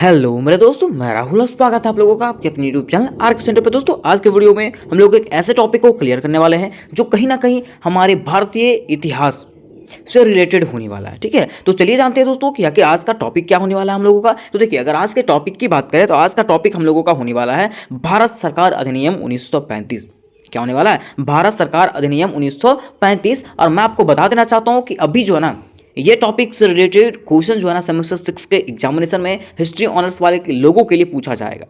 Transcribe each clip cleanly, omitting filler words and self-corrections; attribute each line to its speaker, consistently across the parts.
Speaker 1: Hello मेरे दोस्तों, मैं राहुल। स्वागत है आप लोगों का आपके अपने यूट्यूब चैनल आर्क सेंटर पे। दोस्तों, आज के वीडियो में हम लोग एक ऐसे टॉपिक को क्लियर करने वाले हैं जो कहीं ना कहीं हमारे भारतीय इतिहास से रिलेटेड होने वाला है। ठीक है, तो चलिए जानते हैं दोस्तों कि आखिर आज का टॉपिक क्या होने वाला है हम लोगों का। तो देखिए, अगर आज के टॉपिक की बात करें तो आज का टॉपिक हम लोगों का होने वाला है भारत सरकार अधिनियम 1935। क्या होने वाला है? भारत सरकार अधिनियम 1935। और मैं आपको बता देना चाहता हूँ कि अभी जो है ना, ये टॉपिक से रिलेटेड क्वेश्चन जो है ना सेमेस्टर 6 के एग्जामिनेशन में हिस्ट्री ऑनर्स वाले के लोगों के लिए पूछा जाएगा।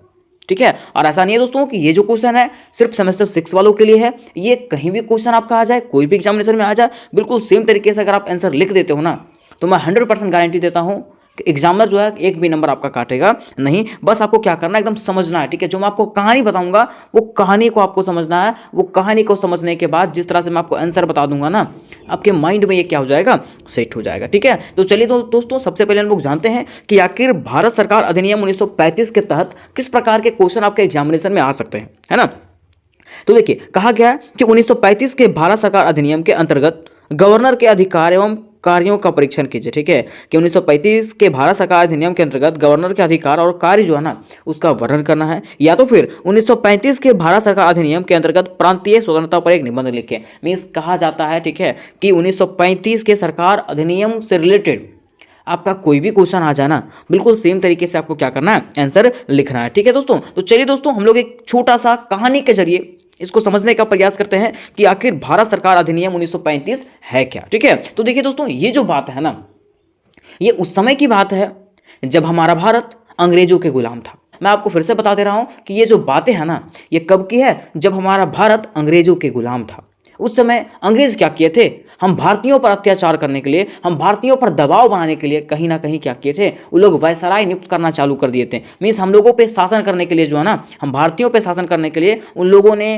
Speaker 1: ठीक है, और ऐसा नहीं है दोस्तों कि ये जो क्वेश्चन है सिर्फ सेमेस्टर 6 वालों के लिए है। ये कहीं भी क्वेश्चन आपका आ जाए, कोई भी एग्जामिनेशन में आ जाए, बिल्कुल सेम तरीके से अगर आप आंसर लिख देते हो ना, तो मैं 100% गारंटी देता हूं कि एग्जामिनर जो है एक भी नंबर आपका काटेगा नहीं। बस आपको क्या करना है, एकदम समझना है। ठीक है, जो मैं आपको कहानी बताऊंगा वो कहानी को आपको समझना है। वो कहानी को समझने के बाद जिस तरह से मैं आपको आंसर बता दूंगा ना, आपके माइंड में ये क्या हो जाएगा, सेट हो जाएगा। ठीक है, तो चलिए दोस्तों, सबसे पहले हम लोग जानते हैं कि आखिर भारत सरकार अधिनियम 1935 के तहत किस प्रकार के क्वेश्चन आपके एग्जामिनेशन में आ सकते हैं, है ना। तो देखिए, कहा गया है कि 1935 के भारत सरकार अधिनियम के अंतर्गत गवर्नर के अधिकार एवं कार्यों का परीक्षण कीजिए। ठीक है, कि 1935 के भारत सरकार अधिनियम के अंतर्गत गवर्नर के अधिकार और कार्य जो है ना, उसका वर्णन करना है। या तो फिर 1935 के भारत सरकार अधिनियम के अंतर्गत प्रांतीय स्वतंत्रता पर एक निबंध लिखे। मीन्स कहा जाता है, ठीक है, कि 1935 के सरकार अधिनियम से रिलेटेड आपका कोई भी क्वेश्चन आ जाना, बिल्कुल सेम तरीके से आपको क्या करना है, आंसर लिखना है। ठीक है दोस्तों, तो चलिए दोस्तों, हम लोग एक छोटा सा कहानी के जरिए इसको समझने का प्रयास करते हैं कि आखिर भारत सरकार अधिनियम 1935 है क्या। ठीक है, तो देखिए दोस्तों, ये जो बात है ना, ये उस समय की बात है जब हमारा भारत अंग्रेजों के गुलाम था। मैं आपको फिर से बता दे रहा हूं कि ये जो बातें हैं ना, ये कब की है? जब हमारा भारत अंग्रेजों के गुलाम था। उस समय अंग्रेज क्या किए थे? हम भारतीयों पर अत्याचार करने के लिए, हम भारतीयों पर दबाव बनाने के लिए कहीं ना कहीं क्या किए थे? वो लोग वायसराय नियुक्त करना चालू कर दिए थे। मीन्स हम लोगों पे शासन करने के लिए जो है ना, हम भारतीयों पे शासन करने के लिए उन लोगों ने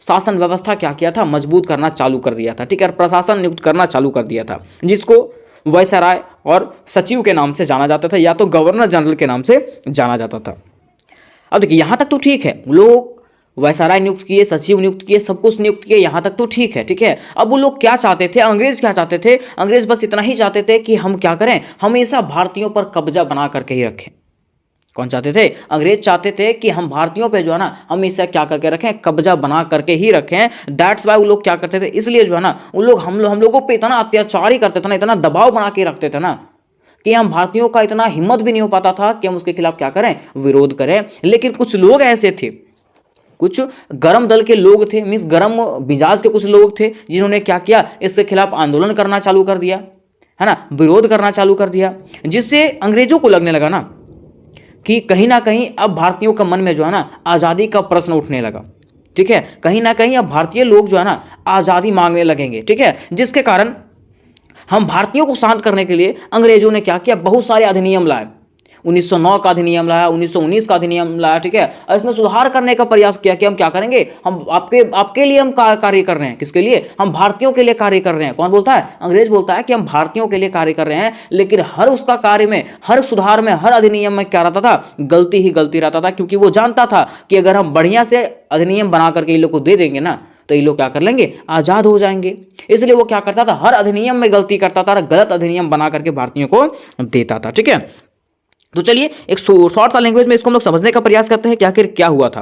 Speaker 1: शासन व्यवस्था क्या किया था? मजबूत करना चालू कर दिया था। ठीक है, प्रशासन नियुक्त करना चालू कर दिया था, जिसको वायसराय और सचिव के नाम से जाना जाता था, या तो गवर्नर जनरल के नाम से जाना जाता था। अब देखिए, यहां तक तो ठीक है, लोग वायसराय नियुक्त किए, सचिव नियुक्त किए, सब कुछ नियुक्त किए, यहां तक तो ठीक है। ठीक है, अब वो लोग क्या चाहते थे? अंग्रेज क्या चाहते थे? अंग्रेज बस इतना ही चाहते थे कि हम क्या करें, हमेशा भारतीयों पर कब्जा बना करके ही रखें। कौन चाहते थे? अंग्रेज चाहते थे कि हम भारतीयों पे जो है ना, हमेशा क्या करके रखें, कब्जा बना करके ही रखें। दैट्स वाई वो लोग क्या करते थे, इसलिए जो है ना, उन लोग हम लोगों पे इतना अत्याचार ही करते थे ना, इतना दबाव बना के रखते थे ना, कि हम भारतीयों का इतना हिम्मत भी नहीं हो पाता था कि हम उसके खिलाफ क्या करें, विरोध करें। लेकिन कुछ लोग ऐसे थे, कुछ गरम दल के लोग थे, मीन्स गरम मिजाज के कुछ लोग थे, जिन्होंने क्या किया, इसके खिलाफ आंदोलन करना चालू कर दिया, है ना, विरोध करना चालू कर दिया। जिससे अंग्रेजों को लगने लगा ना कि कहीं ना कहीं अब भारतीयों का मन में जो है ना, आज़ादी का प्रश्न उठने लगा। ठीक है, कहीं ना कहीं अब भारतीय लोग जो है ना, आज़ादी मांगने लगेंगे। ठीक है, जिसके कारण हम भारतीयों को शांत करने के लिए अंग्रेजों ने क्या किया, बहुत सारे अधिनियम लाए। 1909 का अधिनियम लाया, 1919 का अधिनियम लाया। ठीक है, और इसमें सुधार करने का प्रयास किया कि हम क्या करेंगे, हम आपके लिए हम कार्य कर रहे हैं। किसके लिए? हम भारतीयों के लिए कार्य कर रहे हैं। कौन बोलता है? अंग्रेज बोलता है कि हम भारतीयों के लिए कार्य कर रहे हैं। लेकिन हर उसका कार्य में, हर सुधार में, हर अधिनियम में क्या रहता था? गलती ही गलती रहता था, क्योंकि वो जानता था कि अगर हम बढ़िया से अधिनियम बना करके इन लोग को दे देंगे ना, तो ये लोग क्या कर लेंगे, आजाद हो जाएंगे। इसलिए वो क्या करता था, हर अधिनियम में गलती करता था, गलत अधिनियम बना करके भारतीयों को देता था। ठीक है, तो चलिए एक शॉर्ट सा लैंग्वेज में इसको हम लोग समझने का प्रयास करते हैं कि आखिर क्या हुआ था।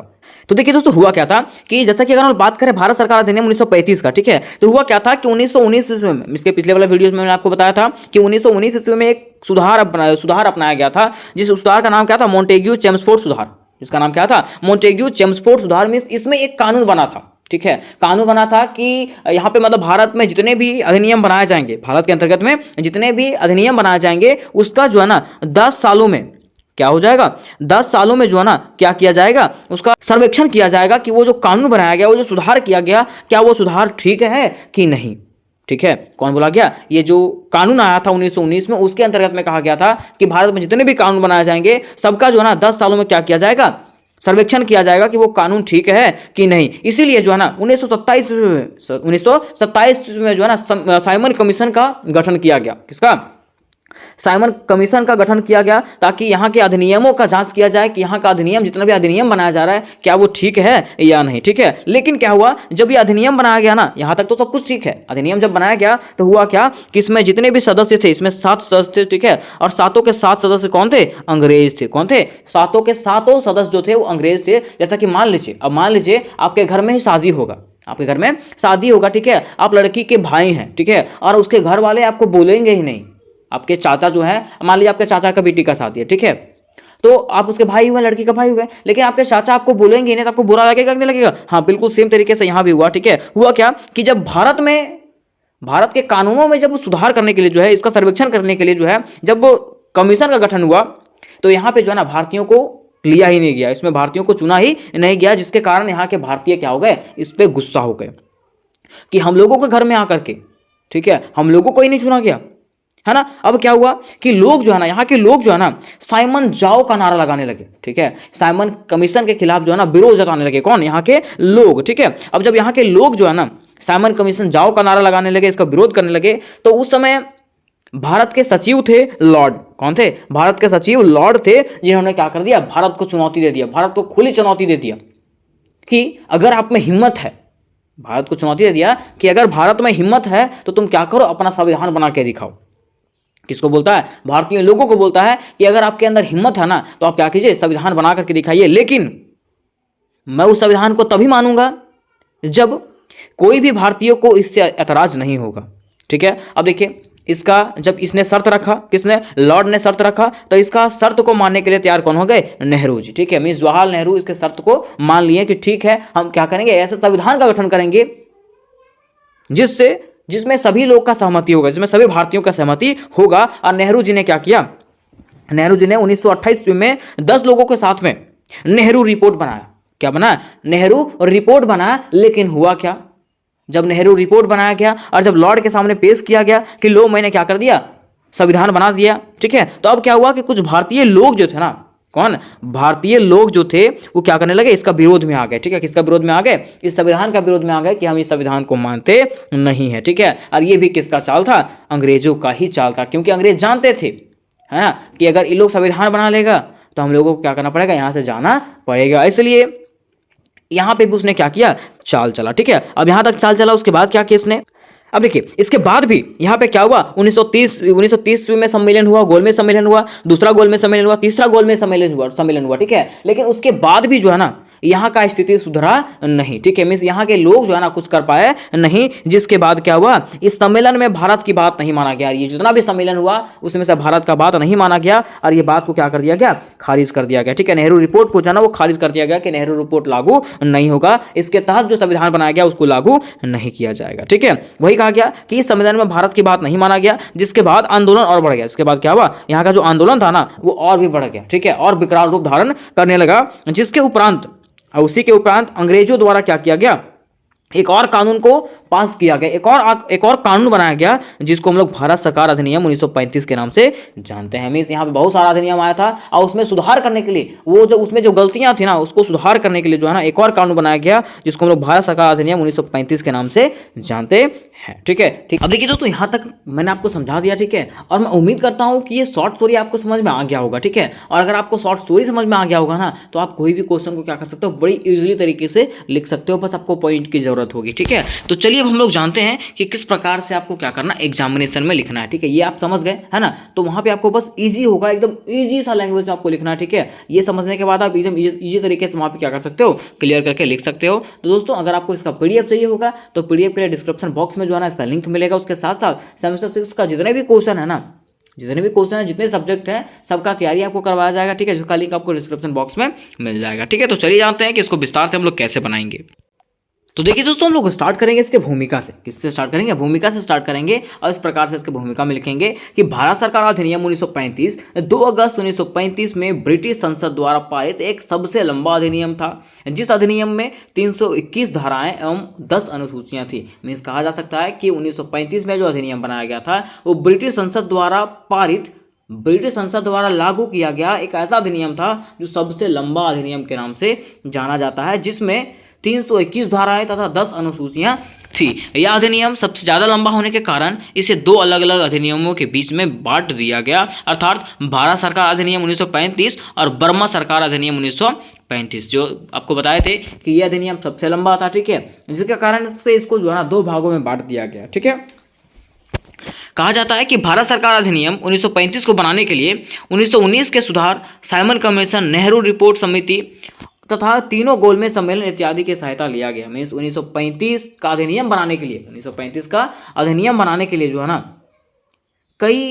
Speaker 1: तो देखिए दोस्तों, हुआ क्या था कि जैसा कि अगर हम बात करें भारत सरकार अधिनियम 1935 का, ठीक है, तो हुआ क्या था कि 1919 ईस्वी में, इसके पिछले वाला वीडियोस में मैंने आपको बताया था कि 1919 ईस्वी में एक सुधार अपनाया गया था, जिस सुधार का नाम क्या था? मॉन्टेग्यू चेम्सफोर्ड सुधार। इसका नाम क्या था? मॉन्टेग्यू चेम्सफोर्ड सुधार। मींस इसमें एक कानून बना था। ठीक है, कानून बना था कि यहाँ पे मतलब भारत में जितने भी अधिनियम बनाए जाएंगे, भारत के अंतर्गत में जितने भी अधिनियम बनाए जाएंगे, उसका जो है ना 10 सालों में क्या हो जाएगा, 10 सालों में जो है ना, क्या किया जाएगा, उसका सर्वेक्षण किया जाएगा कि वो जो कानून बनाया गया, वो जो सुधार किया गया, क्या वो सुधार ठीक है कि नहीं। ठीक है, कौन बोला गया? ये जो कानून आया था 1919 में, उसके अंतर्गत में कहा गया था कि भारत में जितने भी कानून बनाए जाएंगे, सबका जो है ना 10 सालों में क्या किया जाएगा, सर्वेक्षण किया जाएगा कि वो कानून ठीक है कि नहीं। इसीलिए जो है ना 1927 में जो है ना साइमन कमीशन का गठन किया गया। किसका? साइमन कमीशन का गठन किया गया ताकि यहाँ के अधिनियमों का जांच किया जाए कि यहाँ का अधिनियम, जितना भी अधिनियम बनाया जा रहा है, क्या वो ठीक है या नहीं। ठीक है, लेकिन क्या हुआ, जब ये अधिनियम बनाया गया ना, यहाँ तक तो सब कुछ ठीक है। अधिनियम जब बनाया गया तो हुआ क्या कि इसमें जितने भी सदस्य थे, इसमें 7 सदस्य थे। ठीक है, और 7 के 7 सदस्य कौन थे? अंग्रेज थे। कौन थे? 7 के 7 सदस्य जो थे वो अंग्रेज थे। जैसा कि मान लीजिए आपके घर में ही शादी होगा, आपके घर में शादी होगा। ठीक है, आप लड़की के भाई हैं। ठीक है, और उसके घर वाले आपको बोलेंगे ही नहीं। आपके चाचा जो है, मान लीजिए आपके चाचा का बेटी का शादी है। ठीक है, तो आप उसके भाई हुए, लड़की का भाई हुए, लेकिन आपके चाचा आपको बोलेंगे ही नहीं, तो आपको बुरा लगेगा कि नहीं लगेगा? हाँ, बिल्कुल सेम तरीके से यहां भी हुआ। ठीक है, हुआ क्या कि जब भारत के कानूनों में जब वो सुधार करने के लिए जो है, इसका सर्वेक्षण करने के लिए जो है, जब वो कमीशन का गठन हुआ, तो यहाँ पे जो है ना भारतीयों को लिया ही नहीं गया, इसमें भारतीयों को चुना ही नहीं गया, जिसके कारण यहाँ के भारतीय क्या हो गए? इस पे गुस्सा हो गए कि हम लोगों के घर में आकर के, ठीक है, हम लोगों को ही नहीं चुना गया, है ना। अब क्या हुआ कि लोग जो है ना, यहाँ के लोग जो है ना, साइमन जाओ का नारा लगाने लगे। ठीक है, साइमन कमीशन के खिलाफ जो है ना विरोध जताने लगे। कौन? यहाँ के लोग। ठीक है, अब जब यहाँ के लोग जो है ना साइमन कमीशन जाओ का नारा लगाने लगे, इसका विरोध करने लगे, तो उस समय भारत के सचिव थे लॉर्ड। कौन थे? भारत के सचिव लॉर्ड थे, जिन्होंने क्या कर दिया? भारत को चुनौती दे दिया, भारत को खुली चुनौती दे दिया कि अगर आप में हिम्मत है, भारत को चुनौती दे दिया कि अगर भारत में हिम्मत है तो तुम क्या करो, अपना संविधान बना के दिखाओ। किसको बोलता है? भारतीय लोगों को बोलता है कि अगर आपके अंदर हिम्मत है ना, तो आप क्या कीजिए, संविधान बना करके दिखाइए। लेकिन मैं उस संविधान को तभी मानूंगा जब कोई भी भारतीय को इससे ऐतराज नहीं होगा। ठीक है, अब देखिए, इसका जब इसने शर्त रखा, किसने? लॉर्ड ने शर्त रखा, तो इसका शर्त को मानने के लिए तैयार कौन हो गए? नेहरू जी। ठीक है, मीन्स जवाहरलाल नेहरू इसके शर्त को मान लिए कि ठीक है, हम क्या करेंगे, ऐसे संविधान का गठन करेंगे जिसमें सभी लोग का सहमति होगा, जिसमें सभी भारतीयों का सहमति होगा। और नेहरू जी ने क्या किया? नेहरू जी ने 1928 में 10 लोगों के साथ में नेहरू रिपोर्ट बनाया। क्या बनाया? नेहरू रिपोर्ट बनाया। लेकिन हुआ क्या, जब नेहरू रिपोर्ट बनाया गया और जब लॉर्ड के सामने पेश किया गया कि लो, मैंने क्या कर दिया, संविधान बना दिया। ठीक है, तो अब क्या हुआ कि कुछ भारतीय लोग जो थे ना, कौन? भारतीय लोग जो थे वो क्या करने लगे? इसका विरोध में आ गए। ठीक है, किसका विरोध में आ गए? इस संविधान का विरोध में आ गए कि हम इस संविधान को मानते नहीं है। ठीक है, और ये भी किसका चाल था? अंग्रेजों का ही चाल था, क्योंकि अंग्रेज जानते थे, है ना, कि अगर ये लोग संविधान बना लेगा तो हम लोगों को क्या करना पड़ेगा, यहाँ से जाना पड़ेगा। इसलिए यहां पे भी उसने क्या किया? चाल चला। ठीक है, अब यहां तक चाल चला, उसके बाद क्या किया इसने? अब देखिए, इसके बाद भी यहां पे क्या हुआ? 1930 में सम्मेलन हुआ, गोलमेज सम्मेलन हुआ, दूसरा गोलमेज सम्मेलन हुआ, तीसरा गोलमेज सम्मेलन हुआ। ठीक है, लेकिन उसके बाद भी जो है ना, यहाँ का स्थिति सुधरा नहीं। ठीक है, मीन्स यहाँ के लोग जो है ना कुछ कर पाए नहीं, जिसके बाद क्या हुआ? इस सम्मेलन में भारत की बात नहीं माना गया। ये जितना भी सम्मेलन हुआ उसमें से भारत का बात नहीं माना गया और ये बात को क्या कर दिया गया? खारिज कर दिया गया। ठीक है, नेहरू रिपोर्ट को जो है ना वो खारिज कर दिया गया कि नेहरू रिपोर्ट लागू नहीं होगा, इसके तहत जो संविधान बनाया गया उसको लागू नहीं किया जाएगा। ठीक है, वही कहा गया कि इस संविधान में भारत की बात नहीं माना गया, जिसके बाद आंदोलन और बढ़ गया। इसके बाद क्या हुआ? यहाँ का जो आंदोलन था ना वो और भी बढ़ गया। ठीक है, और विकराल रूप धारण करने लगा, जिसके उपरांत और उसी के उपरांत अंग्रेजों द्वारा क्या किया गया? एक और कानून को पास किया गया, एक और कानून बनाया गया, जिसको हम लोग भारत सरकार अधिनियम 1935 के नाम से जानते हैं। मीन्स यहाँ पे बहुत सारा अधिनियम आया था और उसमें सुधार करने के लिए, वो जो उसमें जो गलतियां थी ना उसको सुधार करने के लिए जो है ना एक और कानून बनाया गया, जिसको हम लोग भारत सरकार अधिनियम 1935 के नाम से जानते हैं। ठीक है, ठीक। अब देखिए दोस्तों, यहाँ तक मैंने आपको समझा दिया। ठीक है, और मैं उम्मीद करता हूँ कि ये शॉर्ट स्टोरी आपको समझ में आ गया होगा। ठीक है, और अगर आपको शॉर्ट स्टोरी समझ में आ गया होगा ना, तो आप कोई भी क्वेश्चन को क्या कर सकते हो, बड़ी इजीली तरीके से लिख सकते हो, बस आपको पॉइंट की जरूरत होगी। ठीक है, तो चलिए अब हम लोग जानते हैं कि किस प्रकार से आपको क्या करना, एग्जामिनेशन में लिखना है। ठीक है, ये आप समझ गए, है ना। तो वहां पे आपको बस इजी होगा, एकदम इजी सा लैंग्वेज में आपको लिखना है। ठीक है, ये समझने के बाद आप एकदम इजी तरीके से वहां पे क्या कर सकते हो, क्लियर करके लिख सकते हो। तो दोस्तों, अगर आपको इसका पीडीएफ चाहिए होगा तो पीडीएफ के लिए डिस्क्रिप्शन बॉक्स में जो है ना इसका लिंक मिलेगा। उसके साथ साथ सेमेस्टर 6 का जितने भी क्वेश्चन है ना, जितने सब्जेक्ट हैं, सबका तैयारी आपको करवाया जाएगा। ठीक है, जिसका लिंक आपको डिस्क्रिप्शन बॉक्स में मिल जाएगा। ठीक है, तो चलिए जानते हैं कि इसको विस्तार से हम लोग कैसे बनाएंगे। तो देखिए दोस्तों, हम लोग स्टार्ट करेंगे इसके भूमिका से। किससे स्टार्ट करेंगे? भूमिका से स्टार्ट करेंगे और इस प्रकार से इसके भूमिका में लिखेंगे कि भारत सरकार अधिनियम 1935 2 अगस्त 1935 में ब्रिटिश संसद द्वारा पारित एक सबसे लंबा अधिनियम था, जिस अधिनियम में 321 धाराएं एवं 10 अनुसूचियां थी। मीन्स कहा जा सकता है कि 1935 में जो अधिनियम बनाया गया था वो ब्रिटिश संसद द्वारा लागू किया गया एक ऐसा अधिनियम था जो सबसे लंबा अधिनियम के नाम से जाना जाता है, जिसमें 321 धाराएं तथा 10 अनुसूचियां थी। यह अधिनियम सबसे ज़्यादा लंबा होने के कारण इसे दो अलग अलग अधिनियमों के बीच में बांट दिया गया, अर्थात भारत सरकार अधिनियम 1935 और बर्मा सरकार अधिनियम 1935, जो आपको बताए थे कि यह अधिनियम सबसे लंबा था, ठीक है, जिसके कारण इसको जो है ना दो भागों में बांट दिया गया, ठीक है। कहा जाता है कि भारत सरकार अधिनियम 1935 को बनाने के लिए 1919 के सुधार, साइमन कमीशन, नेहरू रिपोर्ट समिति तथा तीनों गोलमेज सम्मेलन इत्यादि की सहायता लिया गया। मीन्स 1935 का अधिनियम बनाने के लिए 1935 का अधिनियम बनाने के लिए जो है ना कई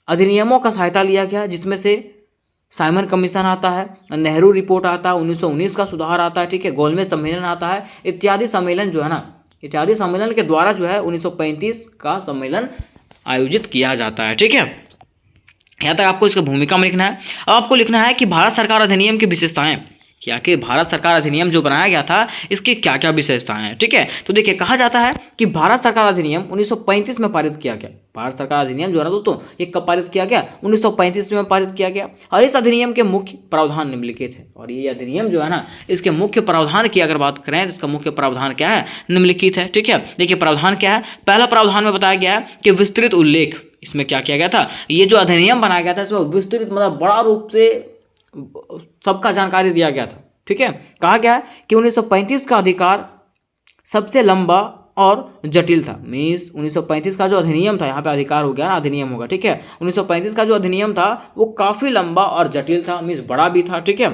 Speaker 1: अधिनियमों का सहायता लिया गया, जिसमें से साइमन कमीशन आता है, नेहरू रिपोर्ट आता है, 1919 का सुधार आता है, ठीक है, गोलमेज सम्मेलन आता है, इत्यादि सम्मेलन जो है ना, इत्यादि सम्मेलन के द्वारा जो है 1935 का सम्मेलन आयोजित किया जाता है, ठीक है। यहाँ तक आपको इसकी भूमिका में लिखना है। अब आपको लिखना है कि भारत सरकार अधिनियम की विशेषताएं क्या, कि भारत सरकार अधिनियम जो बनाया गया था इसकी क्या क्या विशेषताएं हैं, ठीक है। तो देखिए, कहा जाता है कि भारत सरकार अधिनियम 1935 में पारित किया गया। भारत सरकार अधिनियम जो है ना दोस्तों, ये कब पारित किया गया? 1935 में पारित किया गया। और इस अधिनियम के मुख्य प्रावधान निम्नलिखित है। और ये अधिनियम जो है ना, इसके मुख्य प्रावधान की अगर बात करें तो इसका मुख्य प्रावधान क्या है? निम्नलिखित है, ठीक है। देखिए, प्रावधान क्या है? पहला प्रावधान में बताया गया है कि विस्तृत उल्लेख, इसमें क्या किया गया था? ये जो अधिनियम बनाया गया था इसमें विस्तृत मतलब बड़ा रूप से सबका जानकारी दिया गया था, ठीक है। कहा गया है कि 1935 का अधिकार सबसे लंबा और जटिल था। मीन्स 1935 का जो अधिनियम था, यहाँ पे अधिकार हो गया ना, अधिनियम होगा, ठीक है। 1935 का जो अधिनियम था वो काफ़ी लंबा और जटिल था, मीन्स बड़ा भी था, ठीक है।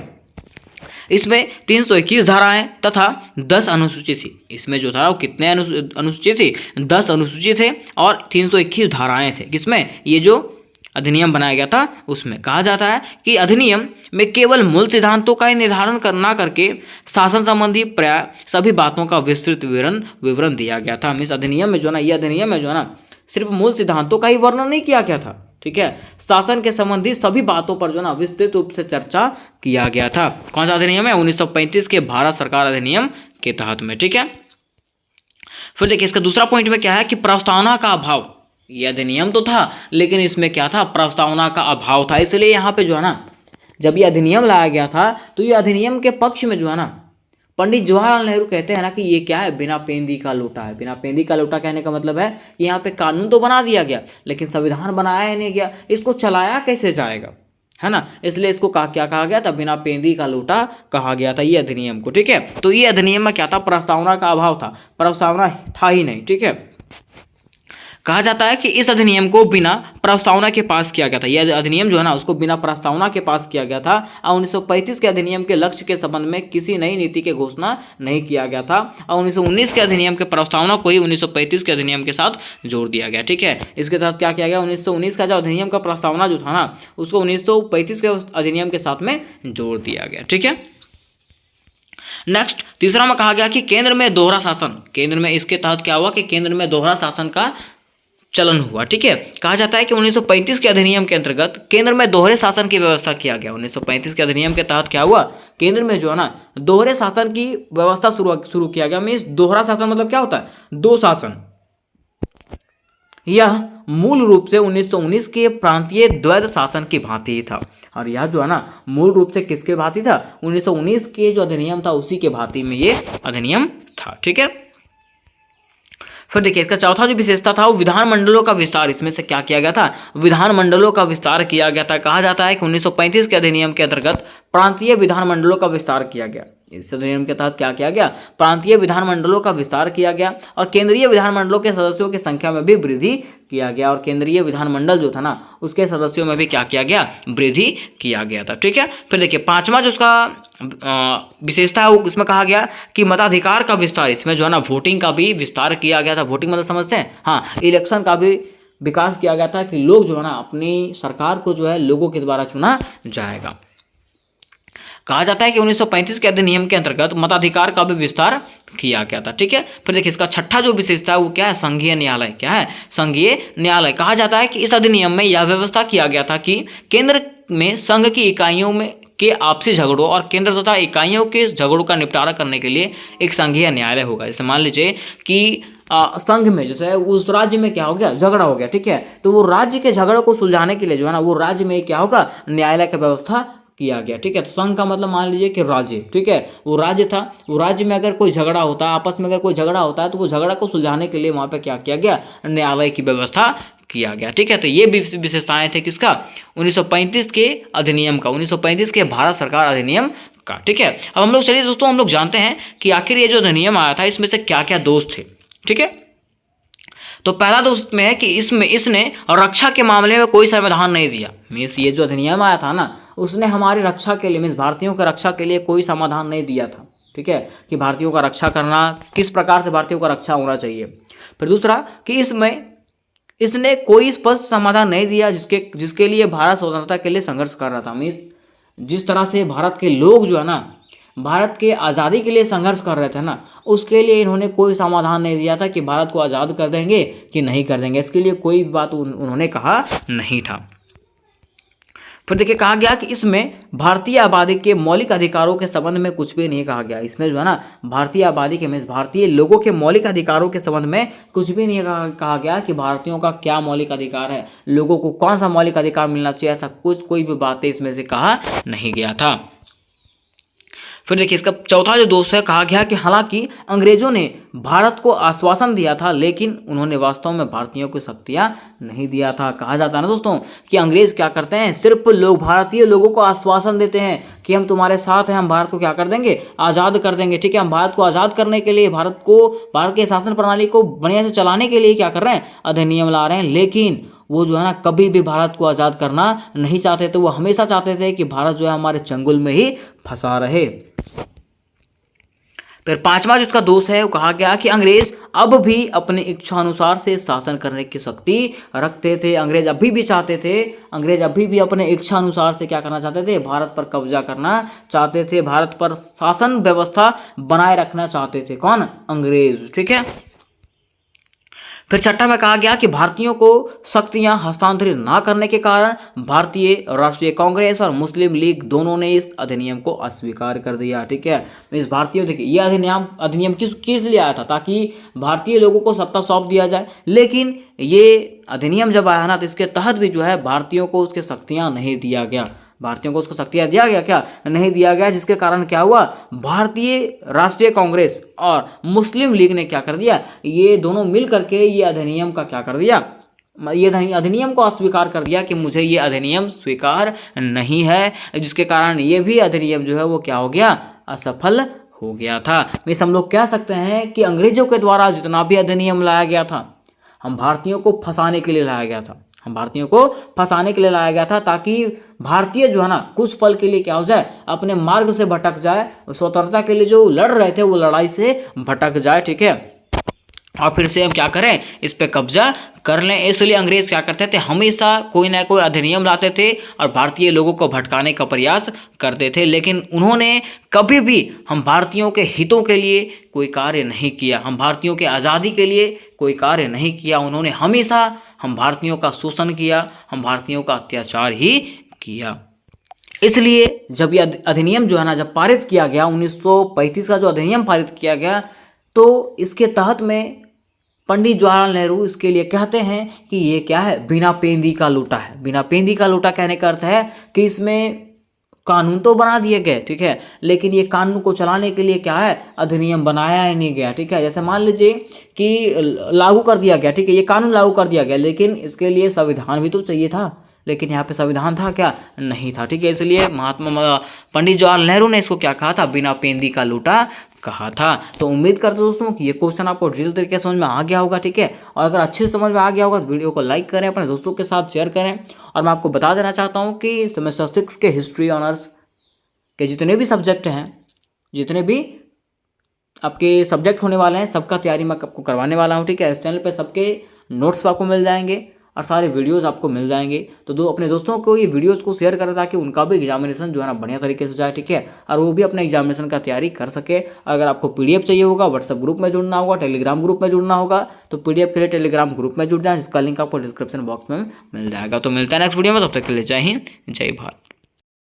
Speaker 1: इसमें 321 धाराएं तथा 10 अनुसूची थी। इसमें जो था वो कितने अनुसूची थी? 10 अनुसूची थे और 321 धाराएं थे। किसमें? ये जो अधिनियम बनाया गया था उसमें। कहा जाता है कि अधिनियम में केवल मूल सिद्धांतों का ही निर्धारण करना करके शासन संबंधी प्राय सभी बातों का विस्तृत विवरण दिया गया था। इस अधिनियम में जो है ना, ये अधिनियम में जो है ना सिर्फ मूल सिद्धांतों का ही वर्णन नहीं किया गया था, ठीक है, शासन के संबंधी सभी बातों पर जो है ना विस्तृत रूप से चर्चा किया गया था। कौन सा अधिनियम है? 1935 के भारत सरकार अधिनियम के तहत में, ठीक है। फिर देखिए, इसका दूसरा पॉइंट में क्या है कि प्रस्तावना का अभाव। यह अधिनियम तो था लेकिन इसमें क्या था? प्रस्तावना का अभाव था। इसलिए यहाँ पे जो है ना, जब यह अधिनियम लाया गया था तो ये अधिनियम के पक्ष में जो है ना पंडित जवाहरलाल नेहरू कहते हैं ना कि ये क्या है? बिना पेंदी का लोटा है। बिना पेंदी का लोटा कहने का मतलब है कि यहाँ पे कानून तो बना दिया गया लेकिन संविधान बनाया ही नहीं गया, इसको चलाया कैसे जाएगा, है ना। इसलिए इसको क्या कहा गया था? बिना पेंदी का लोटा कहा गया था ये अधिनियम को, ठीक है। तो ये अधिनियम में क्या था? प्रस्तावना का अभाव था, प्रस्तावना था ही नहीं, ठीक है। कहा जाता है कि इस अधिनियम को बिना प्रस्तावना के पास किया गया था। यह अधिनियम जो है ना उसको बिना प्रस्तावना के पास किया गया था और 1935 के अधिनियम के लक्ष्य के संबंध में किसी नई नीति के घोषणा नहीं किया गया था और 1919 के अधिनियम के प्रस्तावना को ही 1935 के अधिनियम के साथ जोड़ दिया गया, ठीक है। इसके तहत क्या किया गया? 1919 का जो अधिनियम का प्रस्तावना जो था ना उसको 1935 के अधिनियम के साथ में जोड़ दिया गया, ठीक है। नेक्स्ट, तीसरा में कहा गया कि केंद्र में दोहरा शासन। केंद्र में इसके तहत क्या हुआ कि केंद्र में दोहरा शासन का चलन हुआ, ठीक है। कहा जाता है कि 1935 के अधिनियम के अंतर्गत केंद्र में दोहरे शासन की व्यवस्था किया गया। 1935 के अधिनियम के तहत क्या हुआ? केंद्र में जो है ना दोहरे शासन की व्यवस्था शुरू किया गया। मीन्स दोहरा शासन मतलब क्या होता है? दो शासन। यह मूल रूप से 1919 के प्रांतीय द्वैध शासन की भांति ही था। और यह जो है ना मूल रूप से किसके भांति था? 1919 के जो अधिनियम था उसी के भांति में ये अधिनियम था, ठीक है। फिर देखिए, इसका चौथा जो विशेषता था वो विधानमंडलों का विस्तार। इसमें से क्या किया गया था? विधानमंडलों का विस्तार किया गया था। कहा जाता है कि 1935 के अधिनियम के अंतर्गत प्रांतीय विधानमंडलों का विस्तार किया गया। इस अधिनियम के तहत क्या किया गया? प्रांतीय विधानमंडलों का विस्तार किया गया और केंद्रीय विधानमंडलों के सदस्यों की संख्या में भी वृद्धि किया गया। और केंद्रीय विधानमंडल जो था ना उसके सदस्यों में भी क्या किया गया? वृद्धि किया गया था, ठीक है। फिर देखिए, पांचवा जो उसका विशेषता है वो उसमें कहा गया कि मताधिकार का विस्तार। इसमें जो है ना वोटिंग का भी विस्तार किया गया था। वोटिंग मतलब समझते हैं? हाँ, इलेक्शन का भी विकास किया गया था कि लोग जो है ना अपनी सरकार को जो है लोगों के द्वारा चुना जाएगा। कहा जाता है कि 1935 के अधिनियम के अंतर्गत मताधिकार का भी विस्तार किया गया था, ठीक है। फिर देखिए, इसका छठा जो विशेषता है वो क्या है? संघीय न्यायालय। क्या है? संघीय न्यायालय। कहा जाता है कि इस अधिनियम में यह व्यवस्था किया गया था कि केंद्र में संघ की इकाइयों में के आपसी झगड़ों और केंद्र तथा इकाइयों के झगड़ों का निपटारा करने के लिए एक संघीय न्यायालय होगा। जैसे मान लीजिए कि संघ में जैसे उस राज्य में क्या हो गया? झगड़ा हो गया, ठीक है। तो वो राज्य के झगड़ों को सुलझाने के लिए जो है ना वो राज्य में क्या होगा? न्यायालय की व्यवस्था किया गया। ठीक है, तो संघ का मतलब मान लीजिए कि राज्य। ठीक है, वो राज्य था, वो राज्य में अगर कोई झगड़ा होता है, आपस में अगर कोई झगड़ा होता है, तो वो झगड़ा को सुलझाने के लिए वहाँ पे क्या किया गया, न्यायालय की व्यवस्था किया गया। ठीक है, तो ये विशेषताएं थे किसका, 1935 के अधिनियम का, 1935 के भारत सरकार अधिनियम का। ठीक है, अब हम लोग चलिए दोस्तों, हम लोग जानते हैं कि आखिर ये जो अधिनियम आया था इसमें से क्या क्या दोष थे। ठीक है, तो पहला दोष में है कि इसने रक्षा के मामले में कोई संविधान नहीं दिया। मीन्स ये जो अधिनियम आया था ना, उसने हमारी रक्षा के लिए, मीन्स भारतीयों की रक्षा के लिए कोई समाधान नहीं दिया था। ठीक है, कि भारतीयों का रक्षा करना, किस प्रकार से भारतीयों का रक्षा होना चाहिए। फिर दूसरा कि इसने कोई स्पष्ट समाधान नहीं दिया जिसके लिए भारत स्वतंत्रता के लिए संघर्ष कर रहा था। मीन्स जिस तरह से भारत के लोग जो है ना, भारत के आज़ादी के लिए संघर्ष कर रहे थे ना, उसके लिए इन्होंने कोई समाधान नहीं दिया था कि भारत को आज़ाद कर देंगे कि नहीं कर देंगे। इसके लिए कोई बात उन्होंने कहा नहीं था। फिर देखिए कहा गया कि इसमें भारतीय आबादी के मौलिक अधिकारों के संबंध में कुछ भी नहीं कहा गया। इसमें जो है ना, भारतीय आबादी के, मीन्स भारतीय लोगों के मौलिक अधिकारों के संबंध में कुछ भी नहीं कहा गया कि भारतीयों का क्या मौलिक अधिकार है, लोगों को कौन सा मौलिक अधिकार मिलना चाहिए, ऐसा कोई भी बातें इसमें से कहा नहीं गया था। फिर देखिए इसका चौथा जो दोष है, कहा गया कि हालांकि अंग्रेजों ने भारत को आश्वासन दिया था, लेकिन उन्होंने वास्तव में भारतीयों को शक्तियां नहीं दिया था। कहा जाता है ना दोस्तों कि अंग्रेज क्या करते हैं, सिर्फ भारतीय लोगों को आश्वासन देते हैं कि हम तुम्हारे साथ हैं, हम भारत को क्या कर देंगे, आज़ाद कर देंगे। ठीक है, हम भारत को आज़ाद करने के लिए, भारत के शासन प्रणाली को बढ़िया से चलाने के लिए क्या कर रहे हैं, अधिनियम ला रहे हैं। लेकिन वो जो है ना, कभी भी भारत को आज़ाद करना नहीं चाहते थे। वो हमेशा चाहते थे कि भारत जो है हमारे चंगुल में ही फंसा रहे। फिर पांचवा जो इसका दोष है, वो कहा गया कि अंग्रेज अब भी अपनी इच्छा अनुसार से शासन करने की शक्ति रखते थे। अंग्रेज अभी भी चाहते थे, अंग्रेज अभी भी अपने इच्छा अनुसार से क्या करना चाहते थे, भारत पर कब्जा करना चाहते थे, भारत पर शासन व्यवस्था बनाए रखना चाहते थे। कौन, अंग्रेज। ठीक है, फिर छठा में कहा गया कि भारतीयों को शक्तियां हस्तांतरित ना करने के कारण भारतीय राष्ट्रीय कांग्रेस और मुस्लिम लीग दोनों ने इस अधिनियम को अस्वीकार कर दिया। ठीक है, इस भारतीयों, देखिए ये अधिनियम किस लिए आया था, ताकि भारतीय लोगों को सत्ता सौंप दिया जाए। लेकिन ये अधिनियम जब आया ना, तो इसके तहत भी जो है भारतीयों को उसके शक्तियां नहीं दिया गया, भारतीयों को उसको शक्तियां दिया गया, क्या नहीं दिया गया। जिसके कारण क्या हुआ, भारतीय राष्ट्रीय कांग्रेस और मुस्लिम लीग ने क्या कर दिया, ये दोनों मिल करके ये अधिनियम का क्या कर दिया, ये अधिनियम को अस्वीकार कर दिया कि मुझे ये अधिनियम स्वीकार नहीं है। जिसके कारण ये भी अधिनियम जो है वो क्या हो गया, असफल हो गया था। मिस हम लोग कह सकते हैं कि अंग्रेजों के द्वारा जितना भी अधिनियम लाया गया था, हम भारतीयों को फंसाने के लिए लाया गया था, हम भारतीयों को फंसाने के लिए लाया गया था, ताकि भारतीय जो है ना कुछ पल के लिए क्या हो जाए, अपने मार्ग से भटक जाए, स्वतंत्रता के लिए जो लड़ रहे थे वो लड़ाई से भटक जाए। ठीक है, और फिर से हम क्या करें, इस पे कब्जा कर लें। इसलिए अंग्रेज क्या करते थे, हमेशा कोई ना कोई अधिनियम लाते थे और भारतीय लोगों को भटकाने का प्रयास करते थे। लेकिन उन्होंने कभी भी हम भारतीयों के हितों के लिए कोई कार्य नहीं किया, हम भारतीयों के आज़ादी के लिए कोई कार्य नहीं किया। उन्होंने हमेशा हम भारतीयों का शोषण किया, हम भारतीयों का अत्याचार ही किया। इसलिए जब ये अधिनियम जो है ना, जब पारित किया गया 1935 का जो अधिनियम पारित किया गया, तो इसके तहत में पंडित जवाहरलाल नेहरू इसके लिए कहते हैं कि ये क्या है, बिना पेंदी का लूटा है। बिना पेंदी का लूटा कहने का अर्थ है कि इसमें कानून तो बना दिए गए, ठीक है, लेकिन ये कानून को चलाने के लिए क्या है, अधिनियम बनाया ही नहीं गया। ठीक है, जैसे मान लीजिए कि लागू कर दिया गया, ठीक है, ये कानून लागू कर दिया गया, लेकिन इसके लिए संविधान भी तो चाहिए था, लेकिन यहाँ पे संविधान था क्या, नहीं था। ठीक है, इसलिए पंडित जवाहरलाल नेहरू ने इसको क्या कहा था, बिना पेंदी का लूटा कहा था। तो उम्मीद करते दोस्तों कि ये क्वेश्चन आपको डिटेल तरीके से समझ में आ गया होगा। ठीक है, और अगर अच्छे से समझ में आ गया होगा तो वीडियो को लाइक करें, अपने दोस्तों के साथ शेयर करें। और मैं आपको बता देना चाहता हूँ कि सेमेस्टर 6 के हिस्ट्री ऑनर्स के जितने भी सब्जेक्ट हैं, जितने भी आपके सब्जेक्ट होने वाले हैं, सबका तैयारी मैं आपको करवाने वाला हूँ। ठीक है, इस चैनल पर सबके नोट्स आपको मिल जाएंगे और सारे वीडियोस आपको मिल जाएंगे। तो अपने दोस्तों को ये वीडियोस को शेयर करें ताकि उनका भी एग्जामिनेशन जो है ना बढ़िया तरीके से जाए। ठीक है, और वो भी अपने एग्जामिनेशन का तैयारी कर सके। अगर आपको पीडीएफ चाहिए होगा, व्हाट्सएप ग्रुप में जुड़ना होगा, टेलीग्राम ग्रुप में जुड़ना होगा, तो पीडीएफ के लिए टेलीग्राम ग्रुप में जुड़ जाए, जिसका लिंक आपको डिस्क्रिप्शन बॉक्स में मिल जाएगा। तो मिलता है नेक्स्ट वीडियो में, तब तक के लिए जय हिंद, जय भारत।